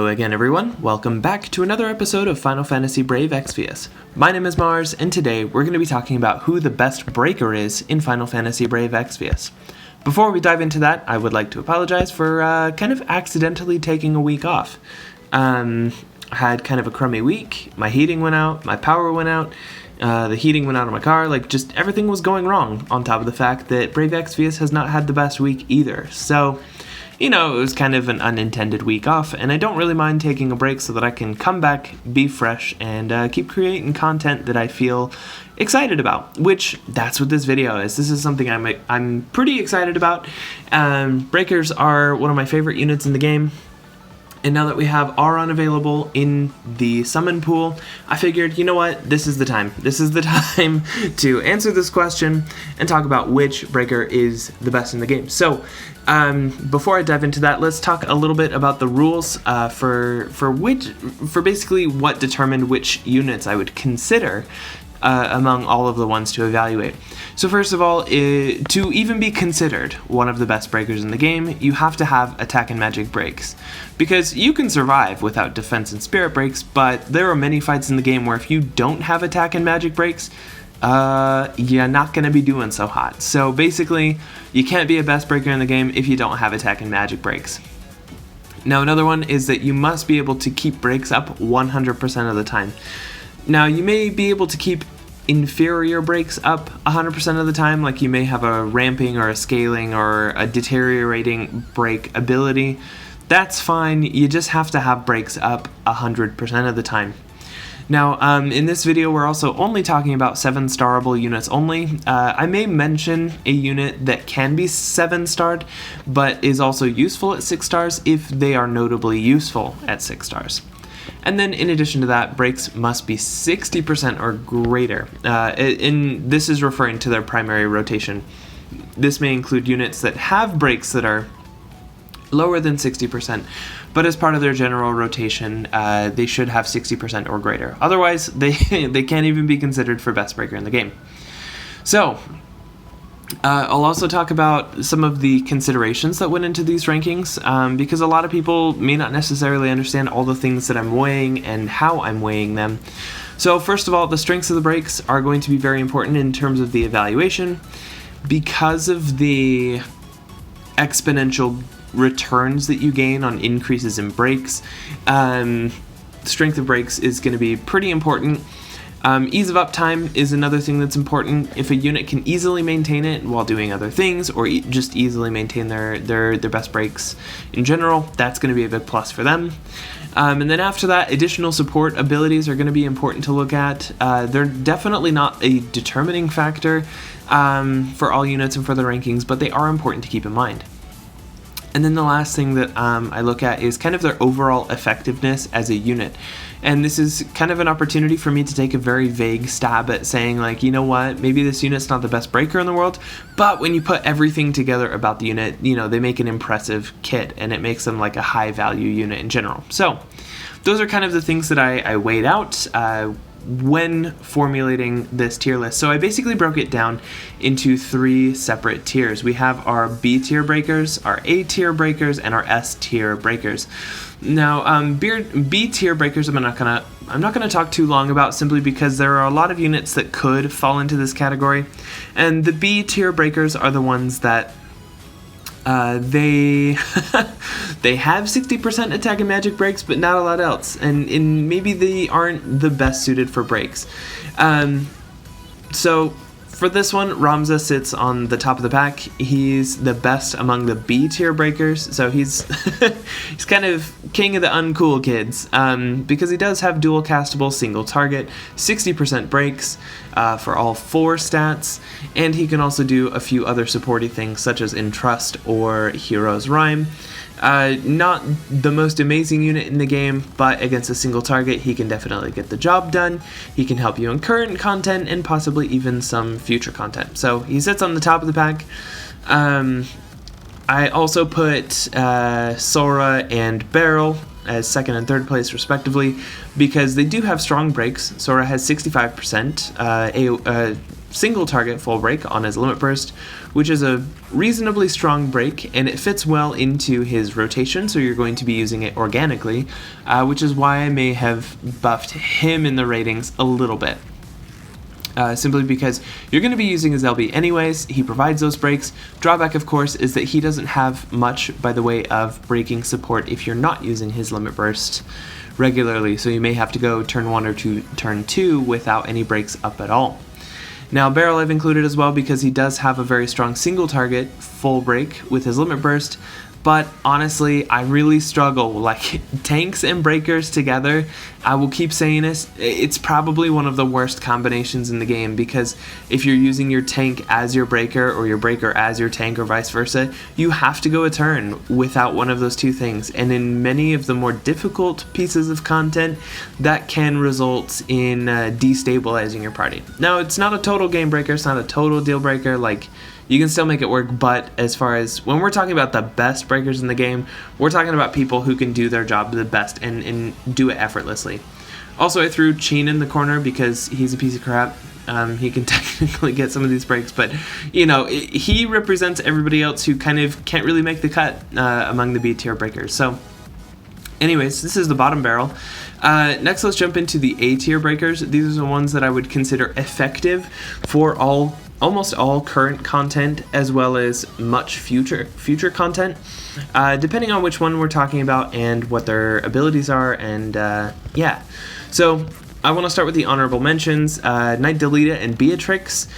again, everyone. Welcome back to another episode of Final Fantasy Brave Exvius. My name is Mars, and today we're going to be talking about who the best breaker is in Final Fantasy Brave Exvius. Before we dive into that, I would like to apologize for kind of accidentally taking a week off. I had kind of a crummy week. My heating went out, my power went out, the heating went out of my car, just everything was going wrong, on top of the fact that Brave Exvius has not had the best week either. So, it was kind of an unintended week off, and I don't really mind taking a break so that I can come back, be fresh, and keep creating content that I feel excited about, which that's what this video is. This is something I'm pretty excited about. Breakers are one of my favorite units in the game. And now that we have Auron available in the summon pool, I figured, you know what, this is the time. This is the time to answer this question and talk about which breaker is the best in the game. So, before I dive into that, let's talk a little bit about the rules for basically what determined which units I would consider among all of the ones to evaluate. So first of all, to even be considered one of the best breakers in the game, you have to have attack and magic breaks. Because you can survive without defense and spirit breaks, but there are many fights in the game where if you don't have attack and magic breaks, you're not going to be doing so hot. So basically, you can't be a best breaker in the game if you don't have attack and magic breaks. Now another one is that you must be able to keep breaks up 100% of the time. Now, you may be able to keep inferior breaks up 100% of the time, like you may have a ramping or a scaling or a deteriorating break ability. That's fine, you just have to have breaks up 100% of the time. Now, in this video, we're also only talking about 7-starable units only. I may mention a unit that can be 7-starred, but is also useful at 6 stars if they are notably useful at 6 stars. And then in addition to that, breaks must be 60% or greater. This is referring to their primary rotation. This may include units that have breaks that are lower than 60%, but as part of their general rotation, they should have 60% or greater. Otherwise, they can't even be considered for best breaker in the game. So, I'll also talk about some of the considerations that went into these rankings, because a lot of people may not necessarily understand all the things that I'm weighing and how I'm weighing them. So first of all, the strengths of the breaks are going to be very important in terms of the evaluation. Because of the exponential returns that you gain on increases in breaks, strength of breaks is going to be pretty important. Ease of uptime is another thing that's important. If a unit can easily maintain it while doing other things, or just easily maintain their best breaks in general, that's going to be a big plus for them. And then after that, additional support abilities are going to be important to look at. They're definitely not a determining factor for all units and for the rankings, but they are important to keep in mind. And then the last thing that I look at is kind of their overall effectiveness as a unit. And this is kind of an opportunity for me to take a very vague stab at saying, you know what, maybe this unit's not the best breaker in the world, but when you put everything together about the unit, they make an impressive kit, and it makes them like a high value unit in general. So those are kind of the things that I weighed out when formulating this tier list. So I basically broke it down into 3 separate tiers. We have our B tier breakers, our A tier breakers, and our S tier breakers. Now, B tier breakers I'm not gonna talk too long about, simply because there are a lot of units that could fall into this category, and the B tier breakers are the ones that they have 60% attack and magic breaks, but not a lot else, and maybe they aren't the best suited for breaks. So for this one, Ramza sits on the top of the pack. He's the best among the B tier breakers, so he's he's kind of king of the uncool kids, because he does have dual castable single target, 60% breaks for all 4 stats, and he can also do a few other supporty things such as Entrust or Hero's Rhyme. Not the most amazing unit in the game, but against a single target, he can definitely get the job done. He can help you in current content and possibly even some future content. So he sits on the top of the pack. I also put Sora and Beryl as 2nd and 3rd place respectively, because they do have strong breaks. Sora has 65%, single target full break on his limit burst, which is a reasonably strong break, and it fits well into his rotation, so you're going to be using it organically, which is why I may have buffed him in the ratings a little bit. Simply because you're going to be using his LB anyways. He provides those breaks. Drawback, of course, is that he doesn't have much by the way of breaking support if you're not using his limit burst regularly, so you may have to go turn 1 or turn 2 without any breaks up at all. Now, Barrel I've included as well because he does have a very strong single target full break with his limit burst, but honestly, I really struggle. Like, tanks and breakers together, I will keep saying this, it's probably one of the worst combinations in the game, because if you're using your tank as your breaker or your breaker as your tank or vice versa, you have to go a turn without one of those two things. And in many of the more difficult pieces of content, that can result in destabilizing your party. Now, it's not a total game breaker, it's not a total deal breaker, like, you can still make it work, but as far as when we're talking about the best breakers in the game, we're talking about people who can do their job the best and do it effortlessly. Also, I threw Chin in the corner because he's a piece of crap. He can technically get some of these breaks, but, you know, he represents everybody else who kind of can't really make the cut among the B tier breakers. So, anyways, this is the bottom barrel. Next, let's jump into the A tier breakers. These are the ones that I would consider effective for almost all current content, as well as much future content, depending on which one we're talking about and what their abilities are, and yeah. So I want to start with the honorable mentions. Knight Delita and Beatrix,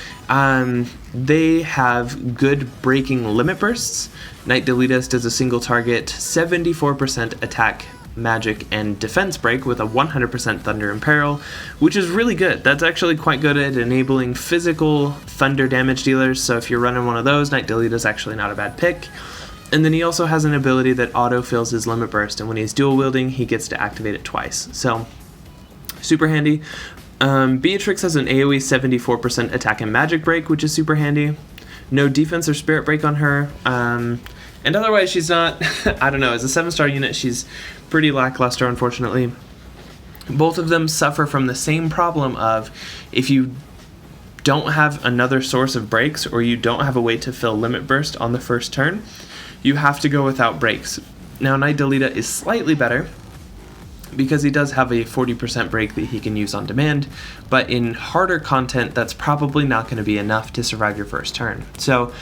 they have good breaking limit bursts. Knight Delitas does a single target 74% attack, magic, and defense break with a 100% thunder and peril, which is really good. That's actually quite good at enabling physical thunder damage dealers, so if you're running one of those, Knight Delita is actually not a bad pick. And then he also has an ability that auto-fills his limit burst, and when he's dual wielding, he gets to activate it twice, so super handy. Beatrix has an AoE 74% attack and magic break, which is super handy. No defense or spirit break on her. And otherwise, she's not, I don't know, as a 7-star unit, she's pretty lackluster, unfortunately. Both of them suffer from the same problem of, if you don't have another source of breaks, or you don't have a way to fill limit burst on the first turn, you have to go without breaks. Now, Knight Delita is slightly better, because he does have a 40% break that he can use on demand, but in harder content, that's probably not going to be enough to survive your first turn. So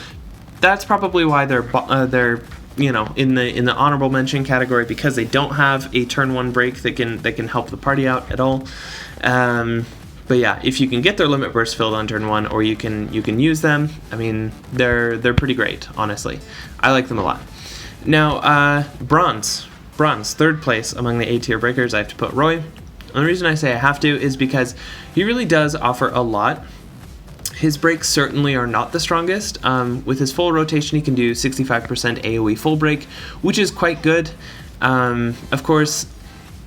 that's probably why they're you know, in the honorable mention category, because they don't have a turn 1 break that can help the party out at all. But yeah, if you can get their limit burst filled on turn 1, or you can use them, I mean, they're pretty great, honestly. I like them a lot. Now, bronze, 3rd place among the A tier breakers, I have to put Roy. And the reason I say I have to is because he really does offer a lot. His breaks certainly are not the strongest. With his full rotation, he can do 65% AoE full break, which is quite good. Of course,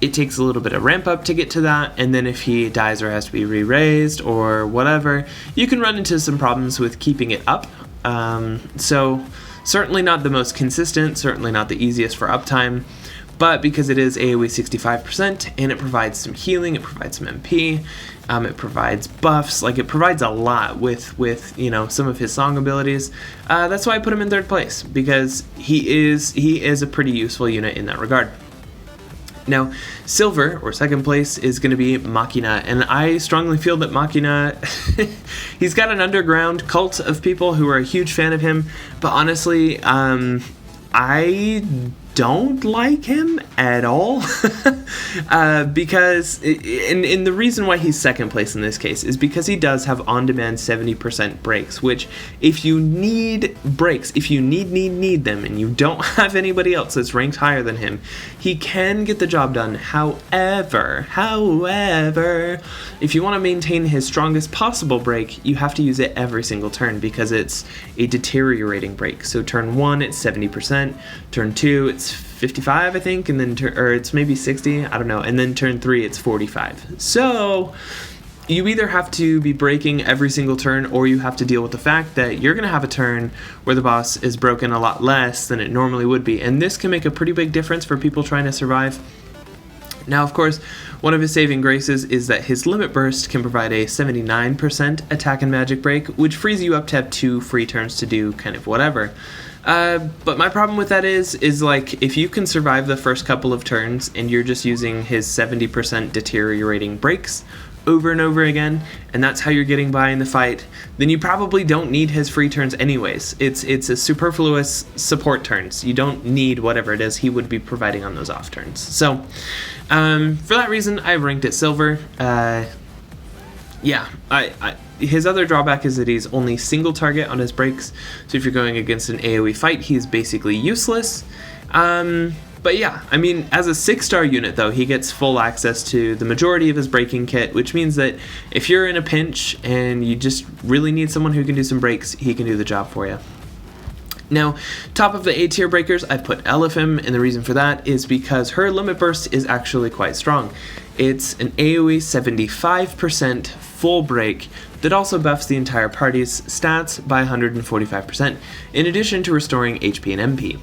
it takes a little bit of ramp up to get to that, and then if he dies or has to be re-raised or whatever, you can run into some problems with keeping it up. So certainly not the most consistent, certainly not the easiest for uptime, but because it is AoE 65% and it provides some healing, it provides some MP, it provides buffs, like it provides a lot with you know, some of his song abilities. That's why I put him in 3rd place, because he is a pretty useful unit in that regard. Now, silver, or 2nd place, is going to be Machina, and I strongly feel that Machina, he's got an underground cult of people who are a huge fan of him, but honestly, I don't like him at all, because, and the reason why he's 2nd place in this case is because he does have on-demand 70% breaks, which, if you need breaks, if you need them, and you don't have anybody else that's ranked higher than him, he can get the job done. However, if you want to maintain his strongest possible break, you have to use it every single turn, because it's a deteriorating break. So turn 1, it's 70%, turn 2, it's 55, I think, and then or it's maybe 60, I don't know, and then turn 3, it's 45. So you either have to be breaking every single turn, or you have to deal with the fact that you're going to have a turn where the boss is broken a lot less than it normally would be, and this can make a pretty big difference for people trying to survive. Now, of course, one of his saving graces is that his limit burst can provide a 79% attack and magic break, which frees you up to have 2 free turns to do kind of whatever. But my problem with that is like, if you can survive the first couple of turns and you're just using his 70% deteriorating breaks over and over again, and that's how you're getting by in the fight, then you probably don't need his free turns anyways. It's a superfluous support turns. You don't need whatever it is he would be providing on those off turns. So, for that reason, I've ranked it silver. His other drawback is that he's only single target on his breaks, so if you're going against an AoE fight, he's basically useless. But yeah, I mean, as a 6-star unit, though, he gets full access to the majority of his breaking kit, which means that if you're in a pinch and you just really need someone who can do some breaks, he can do the job for you. Now, top of the A tier breakers, I've put Elephim, and the reason for that is because her limit burst is actually quite strong. It's an AoE 75% full break that also buffs the entire party's stats by 145%, in addition to restoring HP and MP.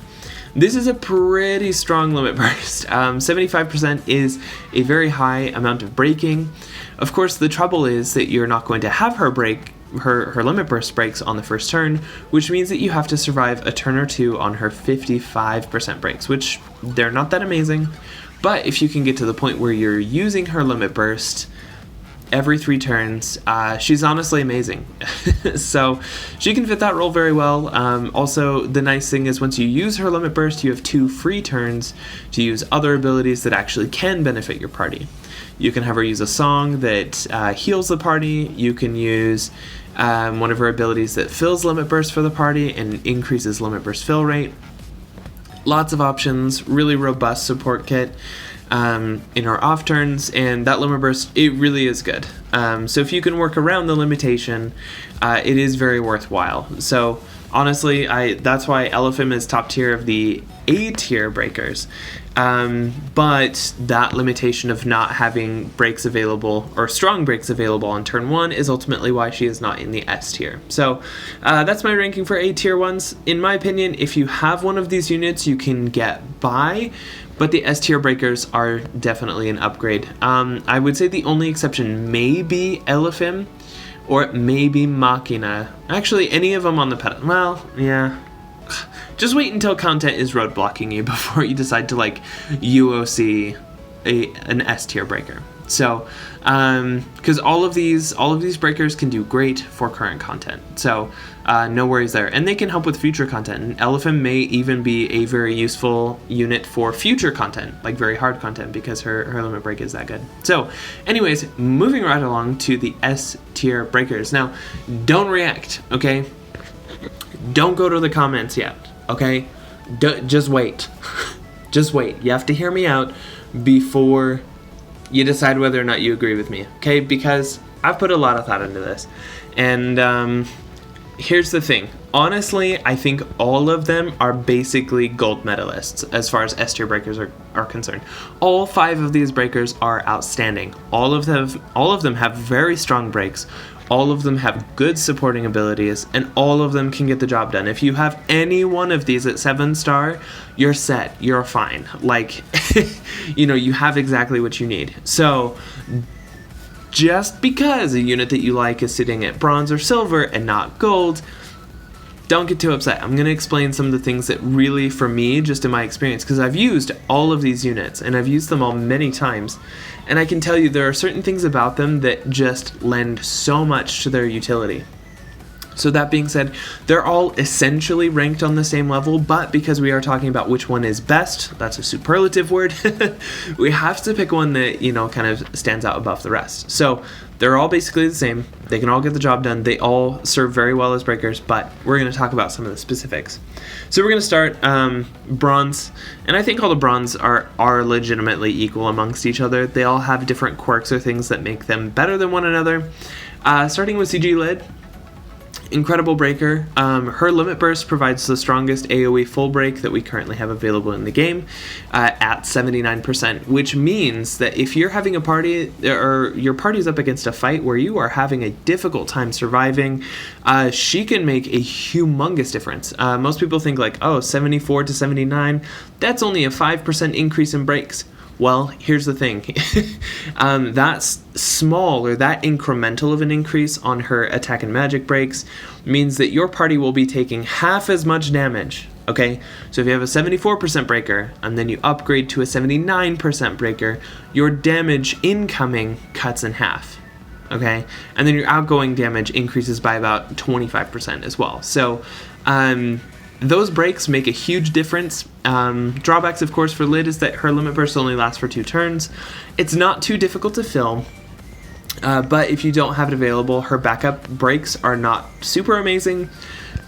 This is a pretty strong limit burst. 75% is a very high amount of breaking. Of course, the trouble is that you're not going to have her break her limit burst breaks on the first turn, which means that you have to survive a turn or two on her 55% breaks, which they're not that amazing. But if you can get to the point where you're using her limit burst every 3 turns, she's honestly amazing. So she can fit that role very well. Also, the nice thing is once you use her limit burst, you have 2 free turns to use other abilities that actually can benefit your party. You can have her use a song that heals the party. You can use one of her abilities that fills limit burst for the party and increases limit burst fill rate. Lots of options, really robust support kit in our off turns, and that limit burst, it really is good. So if you can work around the limitation, it is very worthwhile. So honestly, that's why Elephim is top tier of the A tier breakers. But that limitation of not having breaks available or strong breaks available on turn 1 is ultimately why she is not in the S tier. So that's my ranking for A tier ones. In my opinion, if you have one of these units, you can get by, but the S tier breakers are definitely an upgrade. I would say the only exception may be Elephim, or it may be Machina. Actually, any of them on the pedal. Well, yeah. Just wait until content is roadblocking you before you decide to like UOC an S tier breaker. So, because all of these breakers can do great for current content. So, no worries there, and they can help with future content. And Elephim may even be a very useful unit for future content, like very hard content, because her limit break is that good. So, anyways, moving right along to the S tier breakers. Now, don't react, okay? Don't go to the comments yet, okay? Just wait. Just wait. You have to hear me out before you decide whether or not you agree with me, okay? Because I've put a lot of thought into this. And here's the thing. Honestly, I think all of them are basically gold medalists as far as S tier breakers are concerned. All 5 of these breakers are outstanding. All of them have very strong breaks. All of them have good supporting abilities, and all of them can get the job done. If you have any one of these at 7-star, you're set. You're fine. Like, you have exactly what you need. So, just because a unit that you like is sitting at bronze or silver and not gold, don't get too upset. I'm going to explain some of the things that really, for me, just in my experience, because I've used all of these units, and I've used them all many times, and I can tell you there are certain things about them that just lend so much to their utility. So that being said, they're all essentially ranked on the same level, but because we are talking about which one is best, that's a superlative word, we have to pick one that, kind of stands out above the rest. So they're all basically the same. They can all get the job done. They all serve very well as breakers, but we're going to talk about some of the specifics. So we're going to start bronze, and I think all the bronze are legitimately equal amongst each other. They all have different quirks or things that make them better than one another. Starting with CG Lid. Incredible breaker. Her limit burst provides the strongest AoE full break that we currently have available in the game at 79%, which means that if you're having a party or your party's up against a fight where you are having a difficult time surviving, she can make a humongous difference. Most people think like, 74 to 79, that's only a 5% increase in breaks. Well, here's the thing. That's small, or that incremental of an increase on her attack and magic breaks means that your party will be taking half as much damage. Okay, so if you have a 74% breaker and then you upgrade to a 79% breaker, your damage incoming cuts in half. Okay, and then your outgoing damage increases by about 25% as well. So those breaks make a huge difference. Drawbacks, of course, for Lid is that her limit burst only lasts for 2 turns. It's not too difficult to fill, but if you don't have it available, her backup breaks are not super amazing.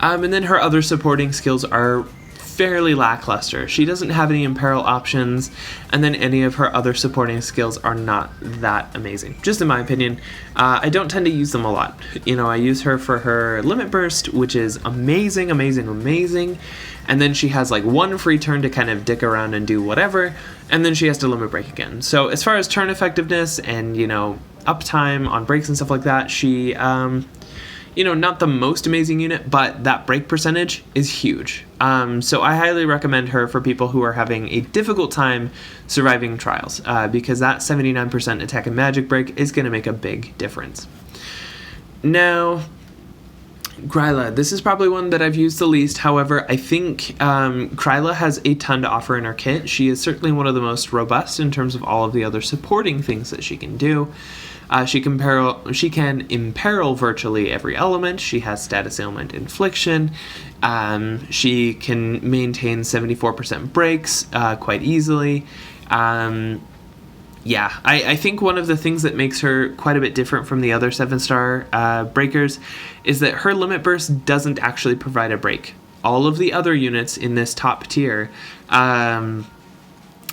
And then her other supporting skills are fairly lackluster. She doesn't have any imperil options, and then any of her other supporting skills are not that amazing, just in my opinion. I don't tend to use them a lot. I use her for her limit burst, which is amazing, and then she has like 1 free turn to kind of dick around and do whatever, and then she has to limit break again. So as far as turn effectiveness and uptime on breaks and stuff like that, she not the most amazing unit, but that break percentage is huge. So I highly recommend her for people who are having a difficult time surviving trials, because that 79% attack and magic break is going to make a big difference. Now, Kryla, this is probably one that I've used the least. However, I think Kryla has a ton to offer in her kit. She is certainly one of the most robust in terms of all of the other supporting things that she can do. She can imperil virtually every element. She has status ailment infliction. She can maintain 74% breaks quite easily. I think one of the things that makes her quite a bit different from the other 7-star breakers is that her limit burst doesn't actually provide a break. All of the other units in this top tier,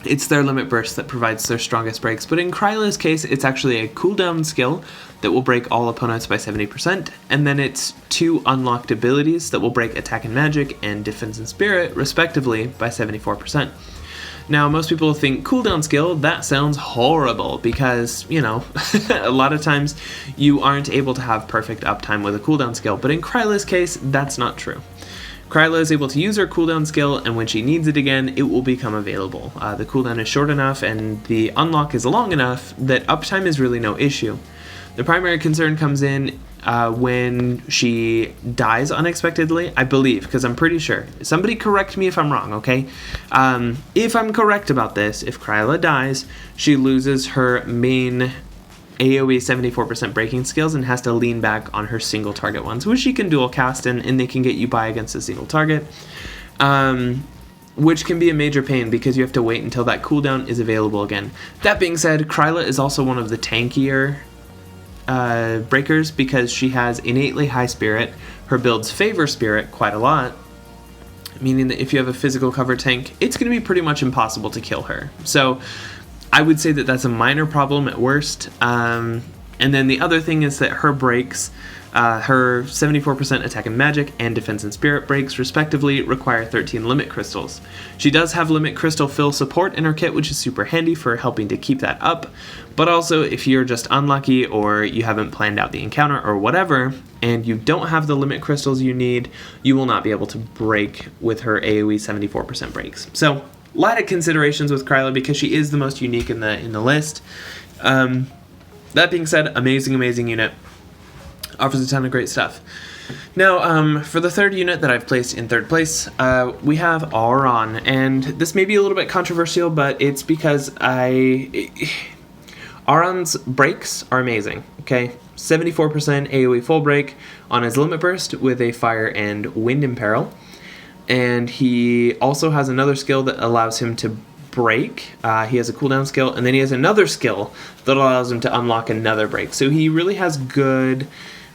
it's their limit burst that provides their strongest breaks, but in Kryla's case, it's actually a cooldown skill that will break all opponents by 70%, and then it's 2 unlocked abilities that will break attack and magic and defense and spirit, respectively, by 74%. Now, most people think cooldown skill, that sounds horrible because, a lot of times you aren't able to have perfect uptime with a cooldown skill, but in Kryla's case, that's not true. Kryla is able to use her cooldown skill, and when she needs it again, it will become available. The cooldown is short enough and the unlock is long enough that uptime is really no issue. The primary concern comes in when she dies unexpectedly, I believe, because I'm pretty sure. Somebody correct me if I'm wrong, okay? If I'm correct about this, if Kryla dies, she loses her main AoE 74% breaking skills and has to lean back on her single target ones, which she can dual cast and they can get you by against a single target, which can be a major pain because you have to wait until that cooldown is available again. That being said, Kryla is also one of the tankier breakers because she has innately high spirit. Her builds favor spirit quite a lot, meaning that if you have a physical cover tank, it's going to be pretty much impossible to kill her. So I would say that that's a minor problem at worst. And then the other thing is that her breaks, her 74% attack and magic and defense and spirit breaks, respectively, require 13 limit crystals. She does have limit crystal fill support in her kit, which is super handy for helping to keep that up. But also, if you're just unlucky or you haven't planned out the encounter or whatever, and you don't have the limit crystals you need, you will not be able to break with her AoE 74% breaks. So, a lot of considerations with Kryla because she is the most unique in the list. That being said, amazing unit. Offers a ton of great stuff. Now, for the third unit that I've placed in third place, we have Auron, and this may be a little bit controversial, but it's because Auron's breaks are amazing, okay? 74% AoE full break on his limit burst with a fire and wind imperil. And he also has another skill that allows him to break. He has a cooldown skill, and then he has another skill that allows him to unlock another break. So he really has good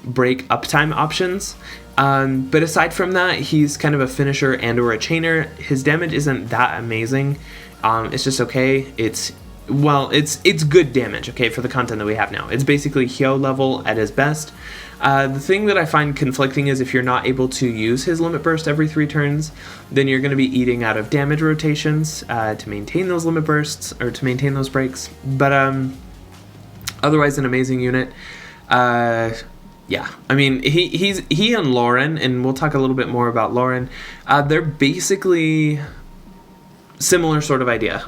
break uptime options. But aside from that, he's kind of a finisher and or a chainer. His damage isn't that amazing. It's just okay. It's good damage, okay, for the content that we have now. It's basically Hyo level at his best. The thing that I find conflicting is if you're not able to use his limit burst every 3 turns, then you're going to be eating out of damage rotations to maintain those limit bursts, or to maintain those breaks. But otherwise, an amazing unit. Yeah, I mean, he and Loren, and we'll talk a little bit more about Loren, they're basically similar sort of idea.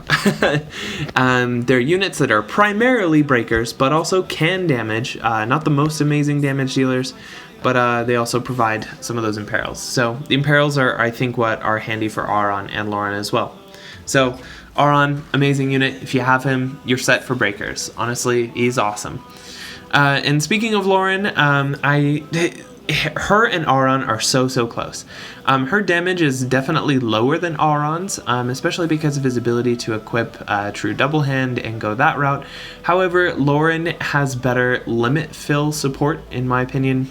They're units that are primarily breakers, but also can damage. Not the most amazing damage dealers, but they also provide some of those imperils. So the imperils are, I think, what are handy for Auron and Loren as well. So Auron, amazing unit. If you have him, you're set for breakers. Honestly, he's awesome. And speaking of Loren, her and Auron are so close. Her damage is definitely lower than Auron's, especially because of his ability to equip True Double Hand and go that route. However, Loren has better limit fill support, in my opinion.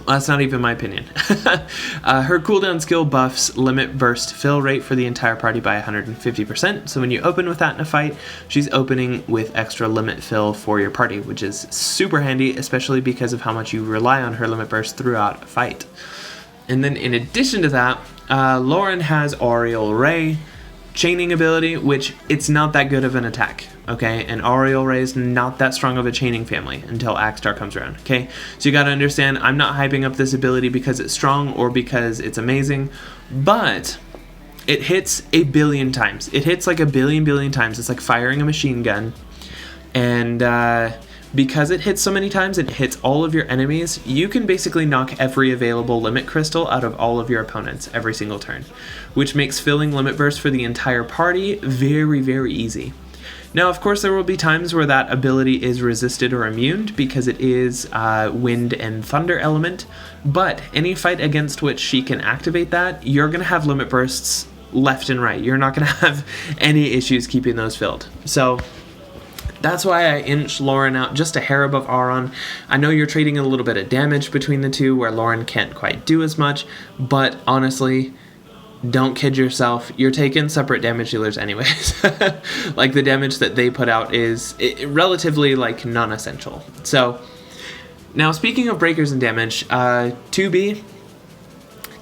Well, that's not even my opinion. Her cooldown skill buffs limit burst fill rate for the entire party by 150%. So when you open with that in a fight, she's opening with extra limit fill for your party, which is super handy, especially because of how much you rely on her limit burst throughout a fight. And then in addition to that, Loren has Aureole Ray, chaining ability, which it's not that good of an attack, okay? And Aureole Ray is not that strong of a chaining family until Axstar comes around, okay? So you gotta understand, I'm not hyping up this ability because it's strong or because it's amazing, but it hits a billion times. It hits like a billion times. It's like firing a machine gun. And because it hits so many times and it hits all of your enemies, you can basically knock every available limit crystal out of all of your opponents every single turn, which makes filling limit burst for the entire party very easy. Now, of course, there will be times where that ability is resisted or immune because it is wind and thunder element, but any fight against which she can activate that, you're going to have limit bursts left and right. You're not going to have any issues keeping those filled. So that's why I inch Loren out just a hair above Auron. I know you're trading a little bit of damage between the two where Loren can't quite do as much, but honestly, don't kid yourself. You're taking separate damage dealers anyways. Like the damage that they put out is relatively like non-essential. So now speaking of breakers and damage, 2B,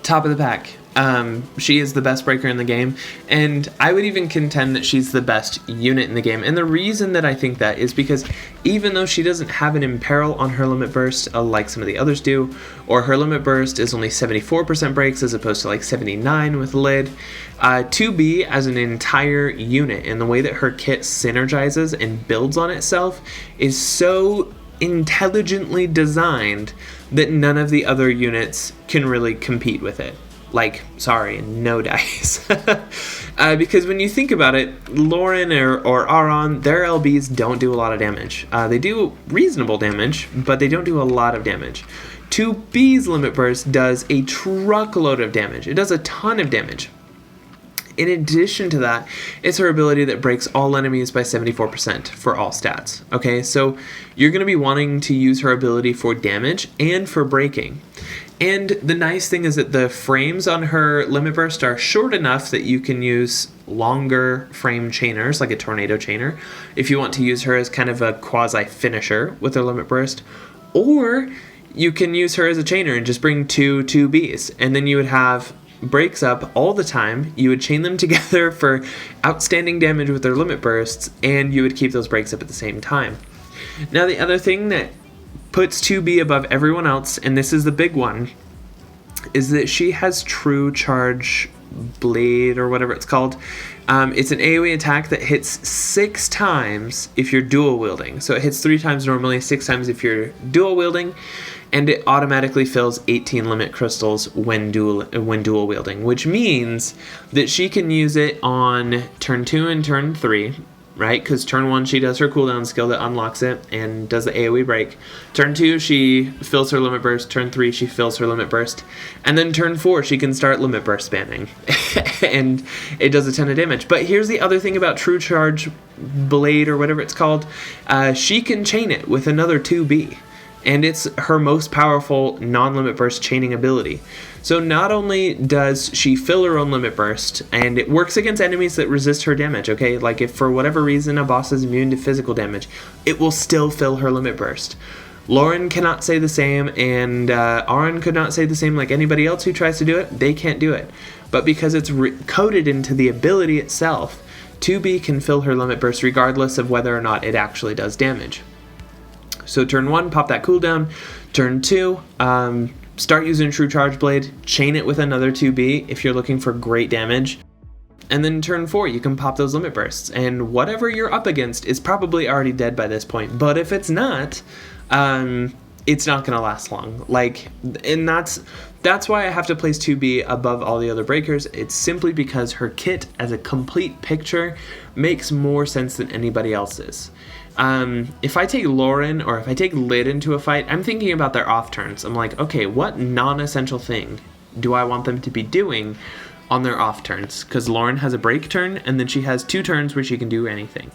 top of the pack. She is the best breaker in the game, and I would even contend that she's the best unit in the game. And the reason that I think that is because even though she doesn't have an imperil on her limit burst like some of the others do, or her limit burst is only 74% breaks as opposed to like 79 with Lid, 2B as an entire unit and the way that her kit synergizes and builds on itself is so intelligently designed that none of the other units can really compete with it. Like, sorry, no dice. Because when you think about it, Loren or Auron, their LBs don't do a lot of damage. They do reasonable damage, but they don't do a lot of damage. 2B's limit burst does a truckload of damage. It does a ton of damage. In addition to that, it's her ability that breaks all enemies by 74% for all stats. Okay, so you're going to be wanting to use her ability for damage and for breaking. And the nice thing is that the frames on her limit burst are short enough that you can use longer frame chainers, like a tornado chainer, if you want to use her as kind of a quasi-finisher with her limit burst. Or you can use her as a chainer and just bring 2Bs, and then you would have breaks up all the time. You would chain them together for outstanding damage with their limit bursts, and you would keep those breaks up at the same time. Now, the other thing that puts 2B above everyone else, and this is the big one, is that she has True Charge Blade, or whatever it's called. It's an AoE attack that hits 6 times if you're dual wielding. So it hits 3 times normally, 6 times if you're dual wielding, and it automatically fills 18 limit crystals when dual wielding, which means that she can use it on turn 2 and turn 3, right? Because turn 1 she does her cooldown skill that unlocks it and does the AoE break. Turn 2 she fills her limit burst. Turn 3 she fills her limit burst. And then turn 4 she can start limit burst spamming. And it does a ton of damage. But here's the other thing about True Charge Blade, or whatever it's called. She can chain it with another 2B. And it's her most powerful non-limit burst chaining ability. So not only does she fill her own limit burst, and it works against enemies that resist her damage, okay? Like if for whatever reason a boss is immune to physical damage, it will still fill her limit burst. Loren cannot say the same, and Auron could not say the same. Like anybody else who tries to do it, they can't do it. But because it's coded into the ability itself, 2B can fill her limit burst regardless of whether or not it actually does damage. So turn 1, pop that cooldown. Turn 2, start using True Charge Blade. Chain it with another 2B if you're looking for great damage. And then turn 4, you can pop those limit bursts. And whatever you're up against is probably already dead by this point. But if it's not, it's not going to last long. And that's why I have to place 2B above all the other breakers. It's simply because her kit as a complete picture makes more sense than anybody else's. If I take Loren or if I take Lid into a fight, I'm thinking about their off turns. I'm like, okay, what non-essential thing do I want them to be doing on their off turns? Because Loren has a break turn, and then she has 2 turns where she can do anything.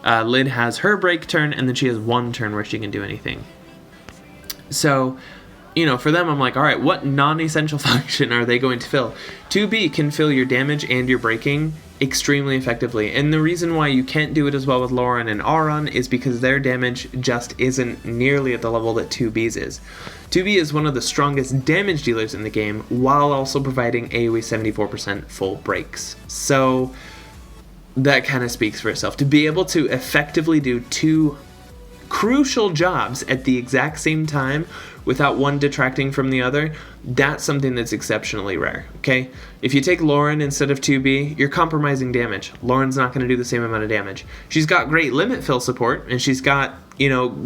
Lid has her break turn, and then she has 1 turn where she can do anything. So, for them, I'm like, all right, what non-essential function are they going to fill? 2B can fill your damage and your breaking extremely effectively. And the reason why you can't do it as well with Loren and Auron is because their damage just isn't nearly at the level that 2B's is. 2B is one of the strongest damage dealers in the game while also providing AoE 74% full breaks. So that kind of speaks for itself. To be able to effectively do 2 crucial jobs at the exact same time without one detracting from the other, that's something that's exceptionally rare, okay? If you take Loren instead of 2B, you're compromising damage. Loren's not going to do the same amount of damage. She's got great limit fill support, and she's got,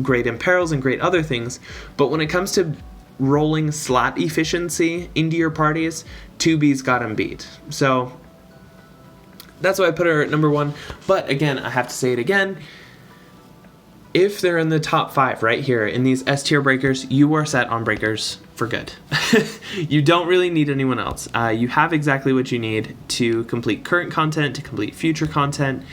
great imperils and great other things, but when it comes to rolling slot efficiency into your parties, 2B's got them beat. So that's why I put her at number 1, but again, I have to say it again, if they're in the top 5 right here in these S tier breakers, you are set on breakers for good. You don't really need anyone else. You have exactly what you need to complete current content, to complete future content.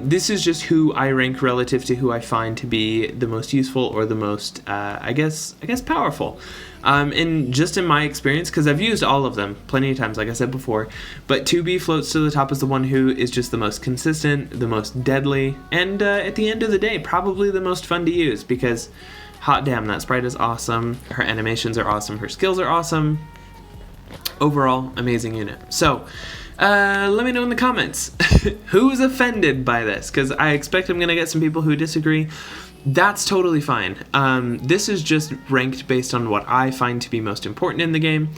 This is just who I rank relative to who I find to be the most useful or the most, I guess powerful. And just in my experience, because I've used all of them plenty of times, like I said before, but 2B floats to the top as the one who is just the most consistent, the most deadly, and at the end of the day, probably the most fun to use, because hot damn, that sprite is awesome, her animations are awesome, her skills are awesome. Overall, amazing unit. So, let me know in the comments who's offended by this, because I expect I'm going to get some people who disagree. That's totally fine. This is just ranked based on what I find to be most important in the game.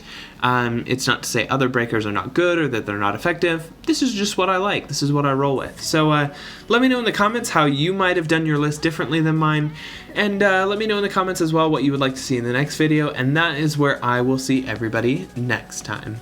It's not to say other breakers are not good or that they're not effective. This is just what I like. This is what I roll with. So let me know in the comments how you might have done your list differently than mine. And let me know in the comments as well what you would like to see in the next video. And that is where I will see everybody next time.